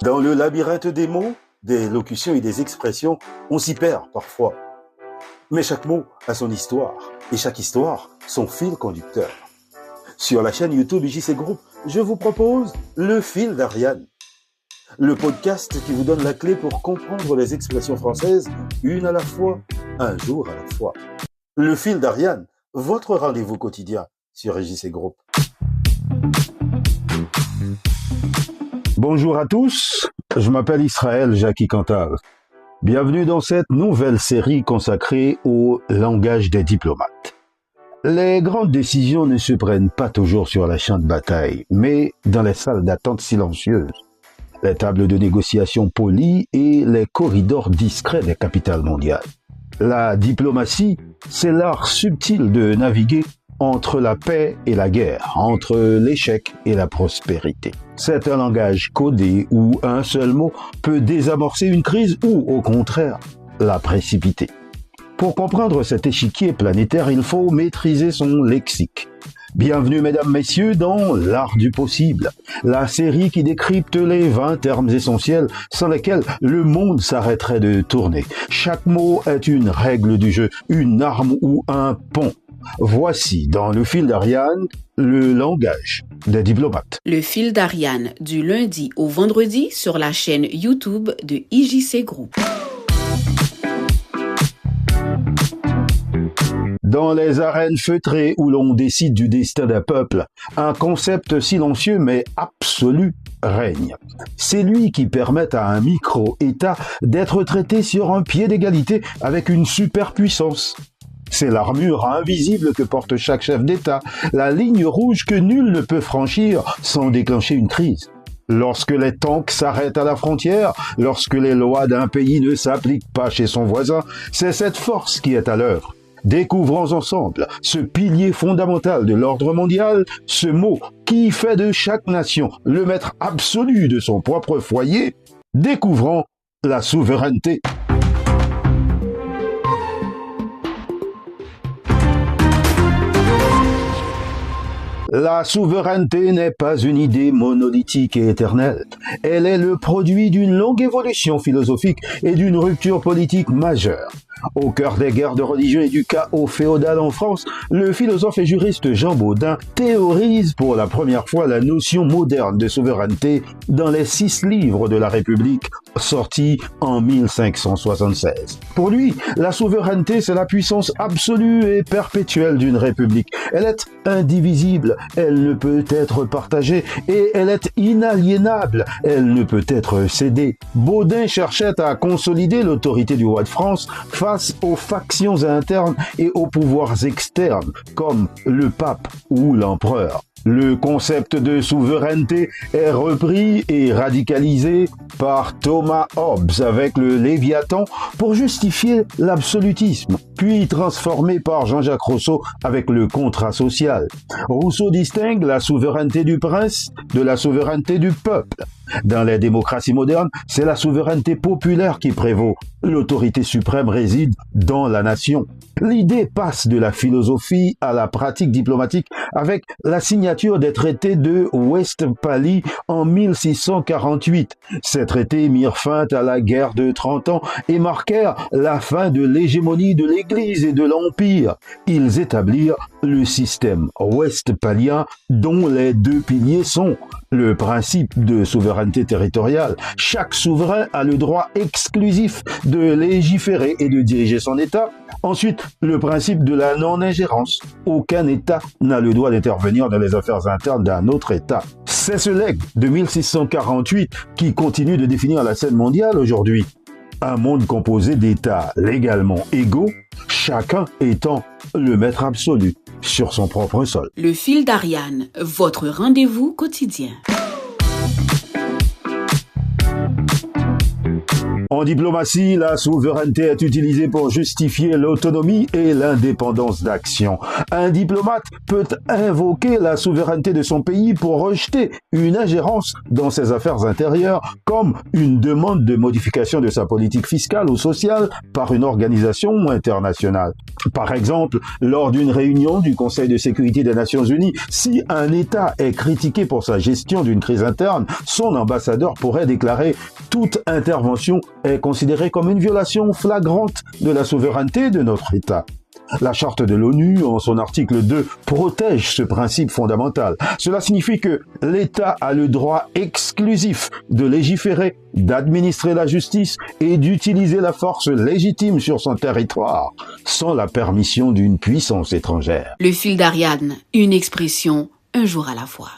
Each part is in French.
Dans le labyrinthe des mots, des locutions et des expressions, on s'y perd parfois. Mais chaque mot a son histoire, et chaque histoire, son fil conducteur. Sur la chaîne YouTube IJC Group, je vous propose Le Fil d'Ariane, le podcast qui vous donne la clé pour comprendre les expressions françaises, une à la fois, un jour à la fois. Le Fil d'Ariane, votre rendez-vous quotidien sur IJC Group. Bonjour à tous, je m'appelle Israël Jackie Cantal. Bienvenue dans cette nouvelle série consacrée au langage des diplomates. Les grandes décisions ne se prennent pas toujours sur la champ de bataille, mais dans les salles d'attente silencieuses, les tables de négociation polies et les corridors discrets des capitales mondiales. La diplomatie, c'est l'art subtil de naviguer entre la paix et la guerre, entre l'échec et la prospérité. C'est un langage codé où un seul mot peut désamorcer une crise ou, au contraire, la précipiter. Pour comprendre cet échiquier planétaire, il faut maîtriser son lexique. Bienvenue, mesdames, messieurs, dans L'Art du Possible, la série qui décrypte les 20 termes essentiels sans lesquels le monde s'arrêterait de tourner. Chaque mot est une règle du jeu, une arme ou un pont. Voici, dans Le Fil d'Ariane, le langage des diplomates. Le Fil d'Ariane, du lundi au vendredi sur la chaîne YouTube de IJC Group. Dans les arènes feutrées où l'on décide du destin d'un peuple, un concept silencieux mais absolu règne. C'est lui qui permet à un micro-État d'être traité sur un pied d'égalité avec une superpuissance. C'est l'armure invisible que porte chaque chef d'État, la ligne rouge que nul ne peut franchir sans déclencher une crise. Lorsque les tanks s'arrêtent à la frontière, lorsque les lois d'un pays ne s'appliquent pas chez son voisin, c'est cette force qui est à l'œuvre. Découvrons ensemble ce pilier fondamental de l'ordre mondial, ce mot qui fait de chaque nation le maître absolu de son propre foyer. Découvrons la souveraineté. La souveraineté n'est pas une idée monolithique et éternelle. Elle est le produit d'une longue évolution philosophique et d'une rupture politique majeure. Au cœur des guerres de religion et du chaos féodal en France, le philosophe et juriste Jean Bodin théorise pour la première fois la notion moderne de souveraineté dans les 6 livres de la République sortis en 1576. Pour lui, la souveraineté, c'est la puissance absolue et perpétuelle d'une république. Elle est indivisible, elle ne peut être partagée et elle est inaliénable, elle ne peut être cédée. Bodin cherchait à consolider l'autorité du roi de France face aux factions internes et aux pouvoirs externes, comme le pape ou l'empereur. Le concept de souveraineté est repris et radicalisé par Thomas Hobbes avec le Léviathan pour justifier l'absolutisme, puis transformé par Jean-Jacques Rousseau avec le contrat social. Rousseau distingue la souveraineté du prince de la souveraineté du peuple. Dans les démocraties modernes, c'est la souveraineté populaire qui prévaut. L'autorité suprême réside dans la nation. L'idée passe de la philosophie à la pratique diplomatique avec la signature des traités de Westphalie en 1648. Ces traités mirent fin à la guerre de 30 ans et marquèrent la fin de l'hégémonie de l'Église et de l'Empire. Ils établirent le système westphalien dont les 2 piliers sont le principe de souveraineté territoriale. Chaque souverain a le droit exclusif de légiférer et de diriger son État. Ensuite, le principe de la non-ingérence. Aucun État n'a le droit d'intervenir dans les affaires internes d'un autre État. C'est ce legs de 1648 qui continue de définir la scène mondiale aujourd'hui. Un monde composé d'États légalement égaux, chacun étant le maître absolu sur son propre sol. Le Fil d'Ariane, votre rendez-vous quotidien. En diplomatie, la souveraineté est utilisée pour justifier l'autonomie et l'indépendance d'action. Un diplomate peut invoquer la souveraineté de son pays pour rejeter une ingérence dans ses affaires intérieures, comme une demande de modification de sa politique fiscale ou sociale par une organisation internationale. Par exemple, lors d'une réunion du Conseil de sécurité des Nations Unies, si un État est critiqué pour sa gestion d'une crise interne, son ambassadeur pourrait déclarer « Toute intervention est considérée comme une violation flagrante de la souveraineté de notre État ». La charte de l'ONU, en son article 2, protège ce principe fondamental. Cela signifie que l'État a le droit exclusif de légiférer, d'administrer la justice et d'utiliser la force légitime sur son territoire, sans la permission d'une puissance étrangère. Le fil d'Ariane, une expression, un jour à la fois.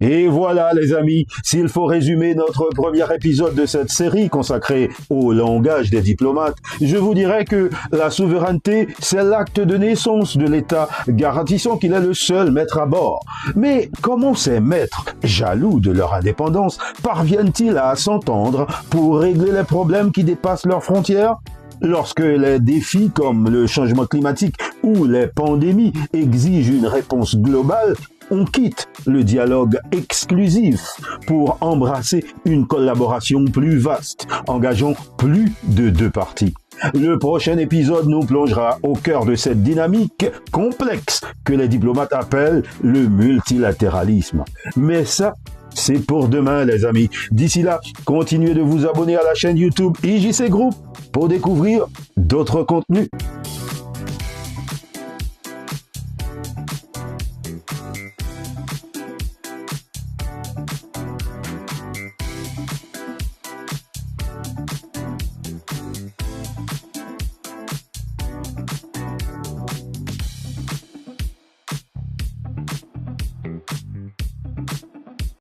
Et voilà les amis, s'il faut résumer notre premier épisode de cette série consacrée au langage des diplomates, je vous dirais que la souveraineté, c'est l'acte de naissance de l'État, garantissant qu'il est le seul maître à bord. Mais comment ces maîtres, jaloux de leur indépendance, parviennent-ils à s'entendre pour régler les problèmes qui dépassent leurs frontières ? Lorsque les défis comme le changement climatique ou les pandémies exigent une réponse globale, on quitte le dialogue exclusif pour embrasser une collaboration plus vaste, engageant plus de 2 parties. Le prochain épisode nous plongera au cœur de cette dynamique complexe que les diplomates appellent le multilatéralisme. Mais ça, c'est pour demain, les amis. D'ici là, continuez de vous abonner à la chaîne YouTube IJC Group pour découvrir d'autres contenus.